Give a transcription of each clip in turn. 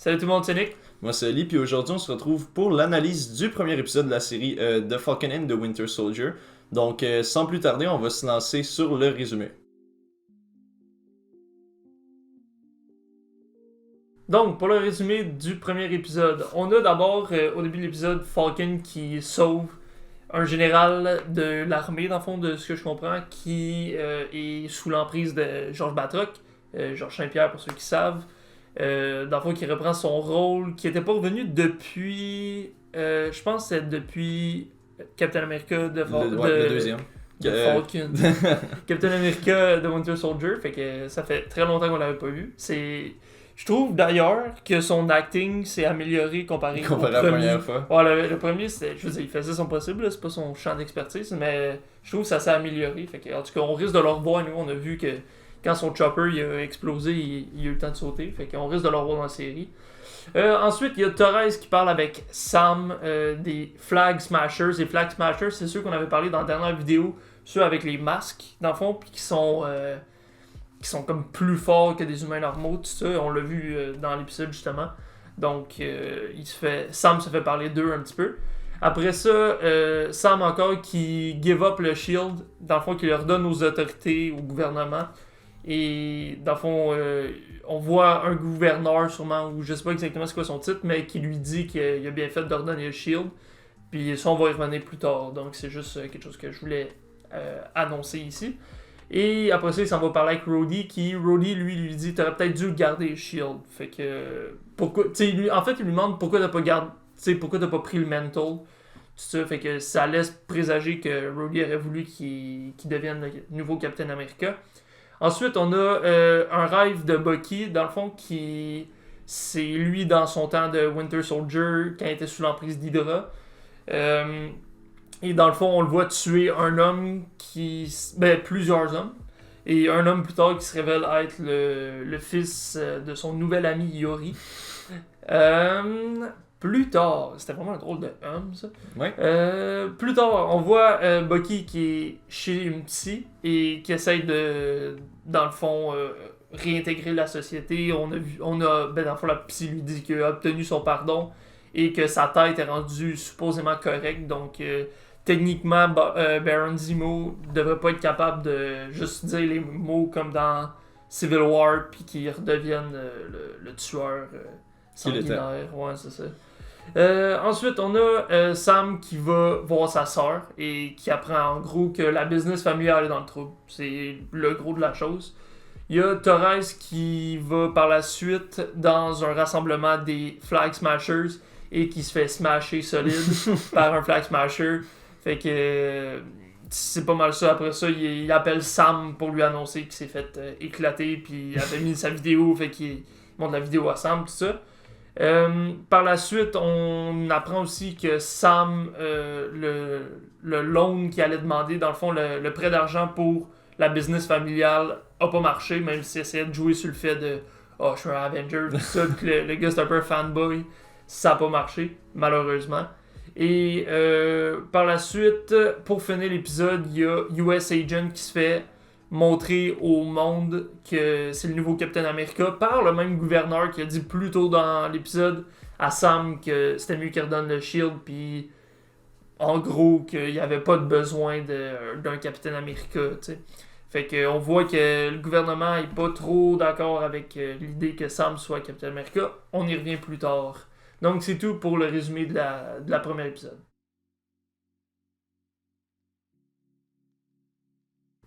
Salut tout le monde, c'est Nick. Moi c'est Ali, puis aujourd'hui on se retrouve pour l'analyse du premier épisode de la série The Falcon and the Winter Soldier. Donc sans plus tarder, on va se lancer sur le résumé. Donc, pour le résumé du premier épisode, on a d'abord au début de l'épisode Falcon qui sauve un général de l'armée, dans le fond, de ce que je comprends, qui est sous l'emprise de Georges Batroc, Georges Saint-Pierre pour ceux qui savent. Dans le fond, qui reprend son rôle, qui n'était pas revenu depuis. Je pense que c'est depuis Captain America Le deuxième. de Falcon. Captain America de Winter Soldier, fait que ça fait très longtemps qu'on l'avait pas vu. Je trouve d'ailleurs que son acting s'est amélioré comparé au à la premier. première fois. Ouais, le premier, je veux dire, il faisait son possible, là, c'est pas son champ d'expertise, mais je trouve que ça s'est amélioré. Fait que, en tout cas, on risque de le revoir. Nous, on a vu que quand son chopper il a explosé, il a eu le temps de sauter. Fait qu'on risque de le revoir dans la série. Ensuite, il y a Torres qui parle avec Sam des Flag Smashers. Les Flag Smashers, c'est ceux qu'on avait parlé dans la dernière vidéo, ceux avec les masques, dans le fond, puis qui sont comme plus forts que des humains normaux, tout ça. On l'a vu dans l'épisode justement. Donc, Sam se fait parler d'eux un petit peu. Après ça, Sam encore qui give up le shield, dans le fond, qui le redonne aux autorités, au gouvernement. Et dans le fond, on voit un gouverneur sûrement, ou je sais pas exactement c'est quoi son titre, mais qui lui dit qu'il a bien fait de redonner le shield. Puis ça, on va y revenir plus tard. Donc, c'est juste quelque chose que je voulais annoncer ici. Et après ça, il s'en va parler avec Rhodey, Rhodey, lui dit t'aurais peut-être dû garder le shield. Fait que. Pourquoi. En fait, il lui demande pourquoi t'as pas pris le mantle. Tout ça. Fait que ça laisse présager que Rhodey aurait voulu qu'il devienne le nouveau Captain America. Ensuite, on a un rêve de Bucky, dans le fond, qui. C'est lui dans son temps de Winter Soldier, quand il était sous l'emprise d'Hydra. Et dans le fond, on le voit tuer un homme plusieurs hommes. Et un homme plus tard qui se révèle être le fils de son nouvel ami Yori. Plus tard, c'était vraiment un drôle de homme ça. Ouais. Plus tard, on voit Bucky qui est chez une psy et qui essaye de, dans le fond, réintégrer la société. Dans le fond, la psy lui dit qu'il a obtenu son pardon et que sa tête est rendue supposément correcte. Donc, techniquement, Baron Zemo devrait pas être capable de juste dire les mots comme dans Civil War puis qu'il redevienne le tueur sanguinaire. Ouais, c'est ça. Ensuite, on a Sam qui va voir sa sœur et qui apprend en gros que la business familiale est dans le trouble. C'est le gros de la chose. Il y a Torres qui va par la suite dans un rassemblement des Flag Smashers et qui se fait smasher solide par un Flag Smasher. Fait que c'est pas mal ça. Après ça, il appelle Sam pour lui annoncer qu'il s'est fait éclater. Puis il avait mis sa vidéo. Fait qu'il montre la vidéo à Sam, tout ça. Par la suite, on apprend aussi que Sam, le loan qu'il allait demander, dans le fond, le prêt d'argent pour la business familiale a pas marché, même s'il essayait de jouer sur le fait de je suis un Avenger, tout ça, que le gars c'est un peu un fanboy. Ça a pas marché, malheureusement. Et par la suite, pour finir l'épisode, il y a US Agent qui se fait montrer au monde que c'est le nouveau Captain America par le même gouverneur qui a dit plus tôt dans l'épisode à Sam que c'était mieux qu'il redonne le shield, puis en gros qu'il n'y avait pas de besoin d'un Captain America, tu sais. Fait qu'on voit que le gouvernement est pas trop d'accord avec l'idée que Sam soit Captain America. On y revient plus tard. Donc c'est tout pour le résumé de la première épisode.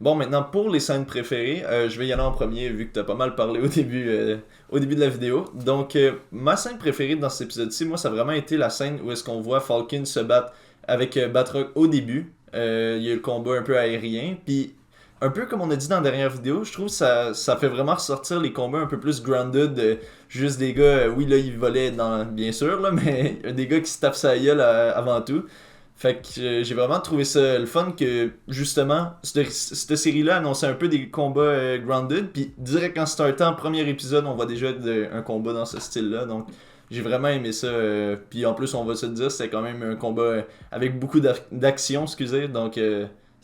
Bon, maintenant pour les scènes préférées, je vais y aller en premier vu que t'as pas mal parlé au début de la vidéo. Donc ma scène préférée dans cet épisode-ci, moi ça a vraiment été la scène où est-ce qu'on voit Falcon se battre avec Batroc au début. Il y a le combat un peu aérien, puis un peu comme on a dit dans la dernière vidéo, je trouve que ça fait vraiment ressortir les combats un peu plus grounded, juste des gars, oui là ils volaient bien sûr, là, mais des gars qui se tapent sa gueule avant tout. Fait que j'ai vraiment trouvé ça le fun que justement cette série-là annonçait un peu des combats grounded, puis direct en startant le premier épisode on voit déjà un combat dans ce style-là, donc j'ai vraiment aimé ça, puis en plus on va se dire c'était quand même un combat avec beaucoup d'action, excusez, donc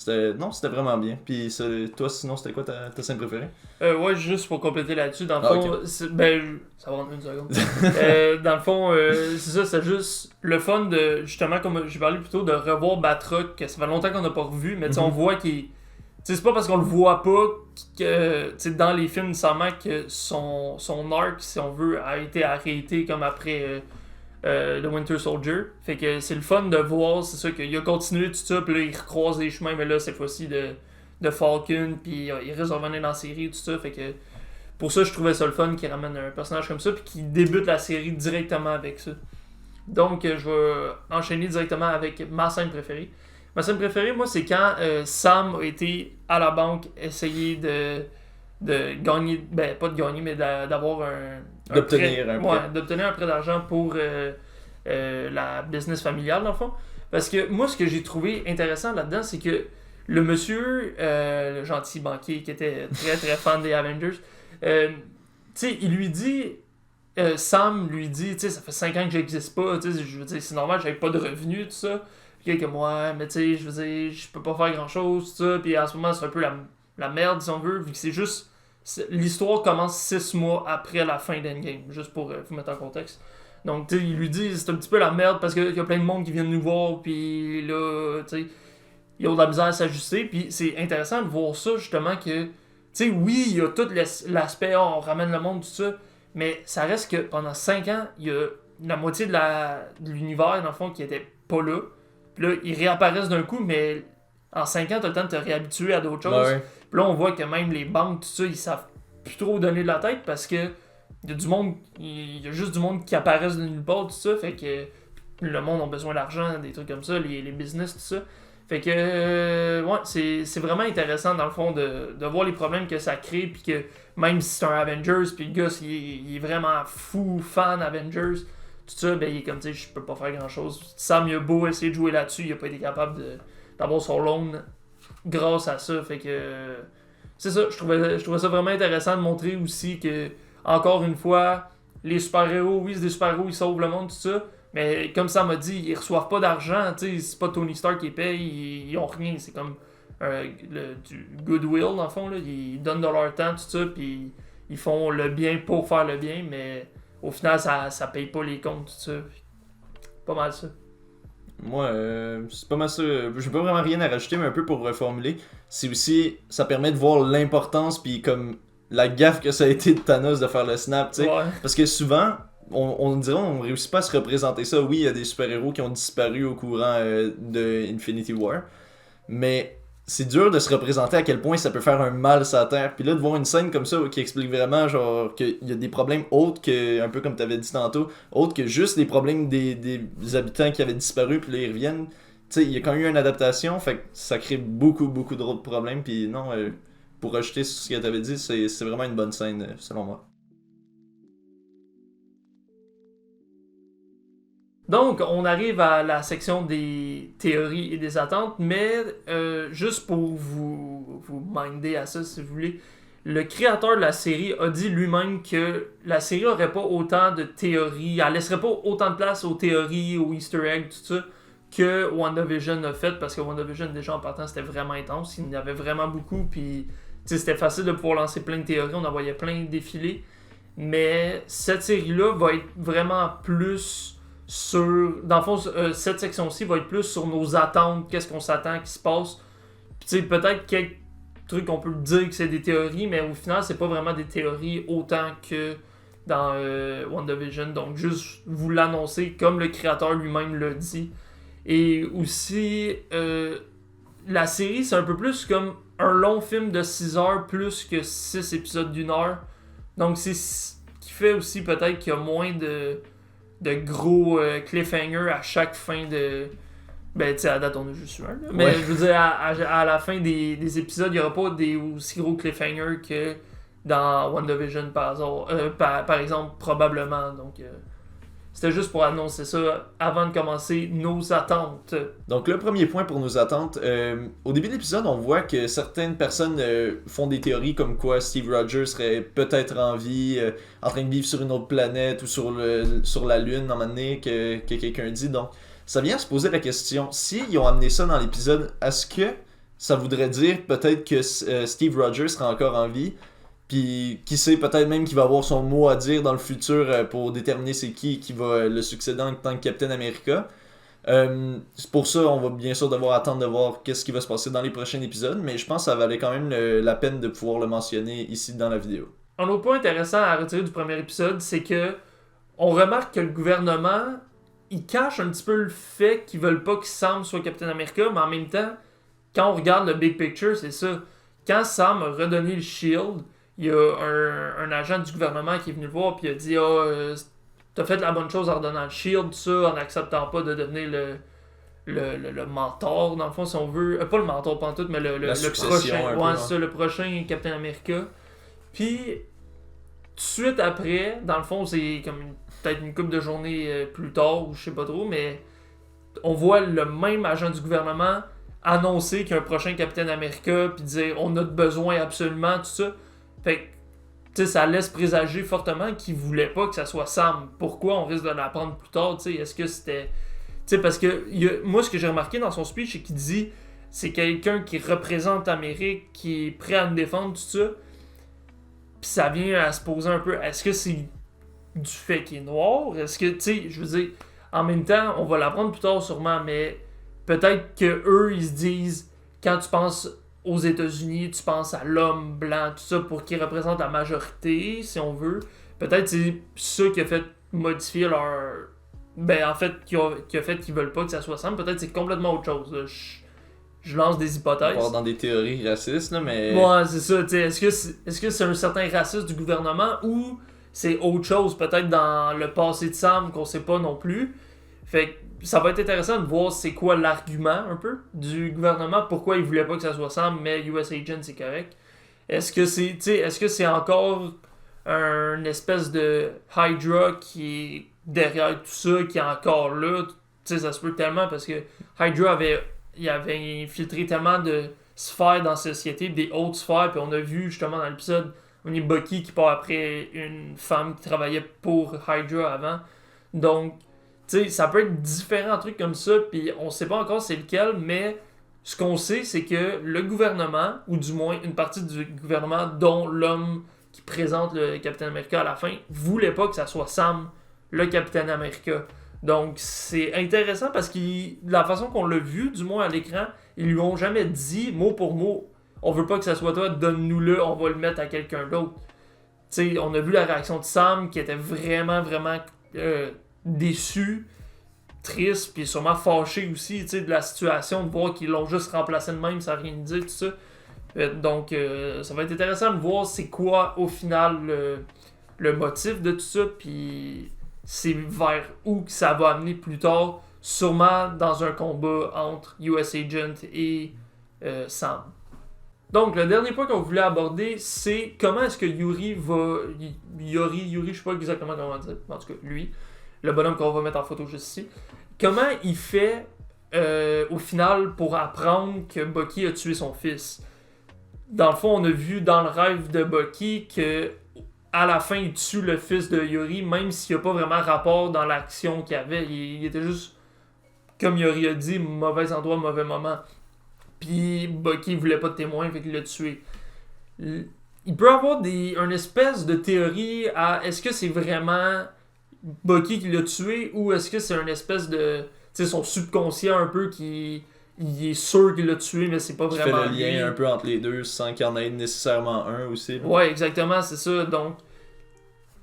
C'était vraiment bien. Puis toi, sinon, c'était quoi ta scène préférée? Ouais, juste pour compléter là-dessus, dans le fond, ok. ça va prendre une seconde. Dans le fond, c'est ça, c'est juste le fun de, justement, comme j'ai parlé plus tôt, de revoir Batroc, que ça fait longtemps qu'on n'a pas revu, mais on voit qu'il. C'est pas parce qu'on le voit pas que dans les films nécessairement que son arc, si on veut, a été arrêté comme après The Winter Soldier. Fait que c'est le fun de voir, c'est ça, qu'il a continué tout ça, puis là il recroise les chemins, mais là cette fois-ci de Falcon, puis il risque de revenir dans la série, tout ça. Fait que pour ça, je trouvais ça le fun qu'il ramène un personnage comme ça, puis qu'il débute la série directement avec ça. Donc, je vais enchaîner directement avec ma scène préférée. Ma scène préférée, moi, c'est quand Sam a été à la banque essayer de gagner, pas de gagner, mais d'avoir D'obtenir prêt, un prêt. ouais, d'obtenir un prêt d'argent pour la business familiale, dans le fond. Parce que moi, ce que j'ai trouvé intéressant là-dedans, c'est que le monsieur, le gentil banquier qui était très très fan des Avengers, il lui dit, Sam lui dit, ça fait 5 ans que j'existe pas, je veux dire, c'est normal, j'avais pas de revenus, tout ça. Puis quelques mois, mais je veux dire, je peux pas faire grand chose, tout ça. Puis en ce moment, c'est un peu la merde, si on veut, vu que c'est juste. L'histoire commence 6 mois après la fin d'Endgame, juste pour vous mettre en contexte. Donc, il lui dit, c'est un petit peu la merde parce qu'il y a plein de monde qui viennent nous voir, puis là, ils ont de la misère à s'ajuster. Puis c'est intéressant de voir ça, justement, que, oui, il y a tout l'aspect, on ramène le monde, tout ça, mais ça reste que pendant 5 ans, il y a la moitié de l'univers, dans le fond, qui était pas là. Puis là, ils réapparaissent d'un coup, mais en 5 ans, t'as le temps de te réhabituer à d'autres choses. Ouais. Puis là, on voit que même les banques, tout ça, ils savent plus trop donner de la tête parce que il y a du monde, il y a juste du monde qui apparaissent de nulle part, tout ça. Fait que le monde a besoin d'argent, des trucs comme ça, les business, tout ça. Fait que, ouais, c'est vraiment intéressant dans le fond de voir les problèmes que ça crée. Puis que même si c'est un Avengers, puis le gars, il est vraiment fou, fan Avengers. Tout ça, il est comme, je peux pas faire grand chose. Sam, il a beau essayer de jouer là-dessus, il a pas été capable d'avoir son loan grâce à ça. Fait que, c'est ça, je trouvais ça vraiment intéressant de montrer aussi que, encore une fois, les super-héros, oui, c'est des super-héros, ils sauvent le monde, tout ça. Mais comme ça m'a dit, ils reçoivent pas d'argent, c'est pas Tony Stark qui les paye, ils ont rien. C'est comme du goodwill, dans le fond, là. Ils donnent de leur temps, tout ça, puis ils font le bien pour faire le bien, mais au final, ça paye pas les comptes, tout ça. Pas mal ça. Moi, c'est pas mal ça. J'ai pas vraiment rien à rajouter, mais un peu pour reformuler. C'est aussi, ça permet de voir l'importance, puis comme la gaffe que ça a été de Thanos de faire le snap, tu sais. Ouais. Parce que souvent, on dirait, on réussit pas à se représenter ça. Oui, il y a des super-héros qui ont disparu au courant de Infinity War, mais c'est dur de se représenter à quel point ça peut faire un mal sur la Terre. Puis là, de voir une scène comme ça qui explique vraiment genre qu'il y a des problèmes autres que, un peu comme tu avais dit tantôt, autres que juste les problèmes des habitants qui avaient disparu, puis là ils reviennent. Tu sais, il y a quand même eu une adaptation, fait que ça crée beaucoup d'autres problèmes. Puis non, pour rajouter sur ce que tu avais dit, c'est vraiment une bonne scène, selon moi. Donc, on arrive à la section des théories et des attentes, mais juste pour vous minder à ça, si vous voulez, le créateur de la série a dit lui-même que la série aurait pas autant de théories, elle laisserait pas autant de place aux théories, aux easter eggs, tout ça, que WandaVision a fait, parce que WandaVision, déjà en partant, c'était vraiment intense, il y en avait vraiment beaucoup, puis c'était facile de pouvoir lancer plein de théories, on en voyait plein défiler, mais cette série-là va être vraiment plus dans le fond, cette section-ci va être plus sur nos attentes, qu'est-ce qu'on s'attend qui se passe. Puis peut-être quelques trucs qu'on peut dire que c'est des théories, mais au final, c'est pas vraiment des théories autant que dans WandaVision. Donc, juste vous l'annoncer comme le créateur lui-même l'a dit. Et aussi, la série, c'est un peu plus comme un long film de 6 heures plus que 6 épisodes d'1 heure. Donc, c'est ce qui fait aussi peut-être qu'il y a moins de gros cliffhanger à chaque fin de... Ben, tu sais, à date, on a juste eu un, là. Mais Ouais. je veux dire, à la fin des épisodes, il n'y aura pas des aussi gros cliffhangers que dans WandaVision, par exemple, probablement. Donc, c'était juste pour annoncer ça avant de commencer nos attentes. Donc le premier point pour nos attentes, au début de l'épisode, on voit que certaines personnes font des théories comme quoi Steve Rogers serait peut-être en vie, en train de vivre sur une autre planète ou sur la Lune, à un moment donné, que quelqu'un dit. Donc ça vient se poser la question, s'ils ont amené ça dans l'épisode, est-ce que ça voudrait dire peut-être que Steve Rogers sera encore en vie. Puis qui sait, peut-être même qu'il va avoir son mot à dire dans le futur pour déterminer c'est qui va le succéder en tant que Captain America. C'est pour ça on va bien sûr devoir attendre de voir qu'est-ce qui va se passer dans les prochains épisodes, mais je pense que ça valait quand même la peine de pouvoir le mentionner ici dans la vidéo. Un autre point intéressant à retirer du premier épisode, c'est que on remarque que le gouvernement, il cache un petit peu le fait qu'ils veulent pas que Sam soit Captain America, mais en même temps, quand on regarde le big picture, c'est ça. Quand Sam a redonné le Shield, il y a un agent du gouvernement qui est venu le voir puis il a dit t'as fait la bonne chose en redonnant le Shield, tout ça, en n'acceptant pas de devenir le mentor, dans le fond, si on veut. Pas le mentor, pas en tout, mais le prochain. Ouais, c'est ça, le prochain Captain America. Puis, tout de suite après, dans le fond, c'est comme peut-être une couple de journées plus tard, ou je sais pas trop, mais on voit le même agent du gouvernement annoncer qu'il y a un prochain Captain America, puis dire on a besoin absolument, tout ça. Fait que, tu sais, ça laisse présager fortement qu'il voulait pas que ça soit Sam. Pourquoi on risque de l'apprendre plus tard, tu sais, est-ce que c'était... Tu sais, parce que moi, ce que j'ai remarqué dans son speech, c'est qu'il dit c'est quelqu'un qui représente l'Amérique, qui est prêt à nous défendre, tout ça. Puis ça vient à se poser un peu, est-ce que c'est du fait qu'il est noir? Est-ce que, tu sais, je veux dire, en même temps, on va l'apprendre plus tard sûrement, mais peut-être que eux ils se disent, quand tu penses aux États-Unis, tu penses à l'homme blanc, tout ça, pour qu'il représente la majorité, si on veut. Peut-être c'est ça qui a fait modifier leur... Ben, en fait, qui a fait qu'ils veulent pas que ça soit Sam. Peut-être c'est complètement autre chose. Là. Je lance des hypothèses. On va dans des théories racistes, là, mais... Ouais, c'est ça. Est-ce que c'est un certain racisme du gouvernement ou c'est autre chose, peut-être dans le passé de Sam, qu'on sait pas non plus. Fait que ça va être intéressant de voir c'est quoi l'argument, un peu, du gouvernement. Pourquoi ils voulaient pas que ça soit Sam, mais US Agent, c'est correct. Est-ce que c'est encore un espèce de Hydra qui est derrière tout ça, qui est encore là? Tu sais, ça se peut tellement parce que Hydra avait infiltré tellement de sphères dans la société, des hautes sphères, puis on a vu justement dans l'épisode, on est Bucky qui part après une femme qui travaillait pour Hydra avant. Donc, tu sais, ça peut être différents trucs comme ça, puis on sait pas encore c'est lequel, mais ce qu'on sait, c'est que le gouvernement, ou du moins une partie du gouvernement, dont l'homme qui présente le Captain America à la fin, voulait pas que ça soit Sam, le Captain America. Donc, c'est intéressant parce que la façon qu'on l'a vu, du moins à l'écran, ils lui ont jamais dit, mot pour mot, on veut pas que ça soit toi, donne-nous-le, on va le mettre à quelqu'un d'autre. Tu sais, on a vu la réaction de Sam qui était vraiment, vraiment déçu, triste, puis sûrement fâché aussi, tu sais, de la situation, de voir qu'ils l'ont juste remplacé de même sans rien dire, tout ça. Donc, ça va être intéressant de voir c'est quoi, au final, le motif de tout ça, puis c'est vers où que ça va amener plus tard, sûrement dans un combat entre US Agent et Sam. Donc, le dernier point qu'on voulait aborder, c'est comment est-ce que Yuri va... Yuri, je sais pas exactement comment dire, en tout cas, lui, le bonhomme qu'on va mettre en photo juste ici, comment il fait, au final, pour apprendre que Bucky a tué son fils. Dans le fond, on a vu dans le rêve de Bucky que à la fin, il tue le fils de Yuri, même s'il n'y a pas vraiment rapport dans l'action qu'il y avait. Il était juste, comme Yuri a dit, mauvais endroit, mauvais moment. Puis Bucky voulait pas de témoin, fait qu'il l'a tué. Il peut y avoir une espèce de théorie à est-ce que c'est vraiment Bucky qui l'a tué ou est-ce que c'est une espèce de... Tu sais, son subconscient un peu qui... Il est sûr qu'il l'a tué, mais c'est pas vraiment lui. Fait le lien un peu entre les deux sans qu'il y en ait nécessairement un aussi. Là. Ouais, exactement, c'est ça. Donc,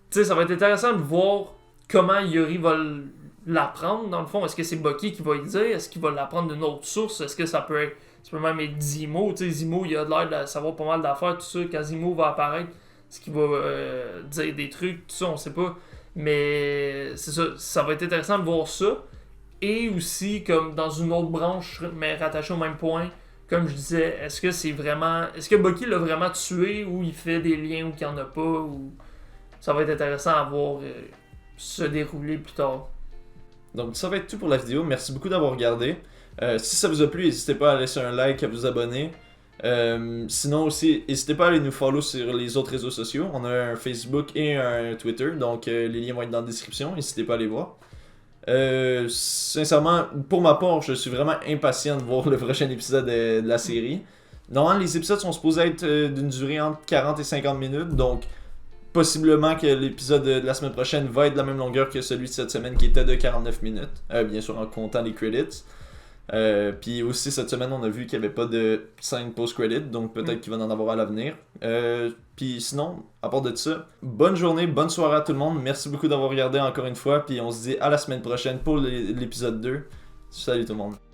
tu sais, ça va être intéressant de voir comment Yuri va l'apprendre, dans le fond. Est-ce que c'est Bucky qui va y dire? Est-ce qu'il va l'apprendre d'une autre source? Est-ce que ça peut même être Zemo? Tu sais, Zemo, il a l'air de savoir pas mal d'affaires, tout ça. Quand Zemo va apparaître, est-ce qu'il va dire des trucs, tout ça, on sait pas. Mais c'est ça, ça va être intéressant de voir ça. Et aussi, comme dans une autre branche, mais rattachée au même point, comme je disais, est-ce que Bucky l'a vraiment tué ou il fait des liens ou qu'il n'y en a pas ou... Ça va être intéressant à voir se dérouler plus tard. Donc ça va être tout pour la vidéo, merci beaucoup d'avoir regardé. Si ça vous a plu, n'hésitez pas à laisser un like, à vous abonner. Sinon aussi, n'hésitez pas à aller nous follow sur les autres réseaux sociaux. On a un Facebook et un Twitter, donc les liens vont être dans la description, n'hésitez pas à les voir. Sincèrement, pour ma part, je suis vraiment impatient de voir le prochain épisode de la série. Normalement, les épisodes sont supposés être d'une durée entre 40 et 50 minutes, donc possiblement que l'épisode de la semaine prochaine va être de la même longueur que celui de cette semaine qui était de 49 minutes, bien sûr en comptant les credits. Puis aussi cette semaine on a vu qu'il n'y avait pas de scène post-credit, donc peut-être qu'il va en avoir à l'avenir. Puis sinon, à part de ça, bonne journée, bonne soirée à tout le monde, merci beaucoup d'avoir regardé encore une fois, puis on se dit à la semaine prochaine pour l'épisode 2. Salut tout le monde.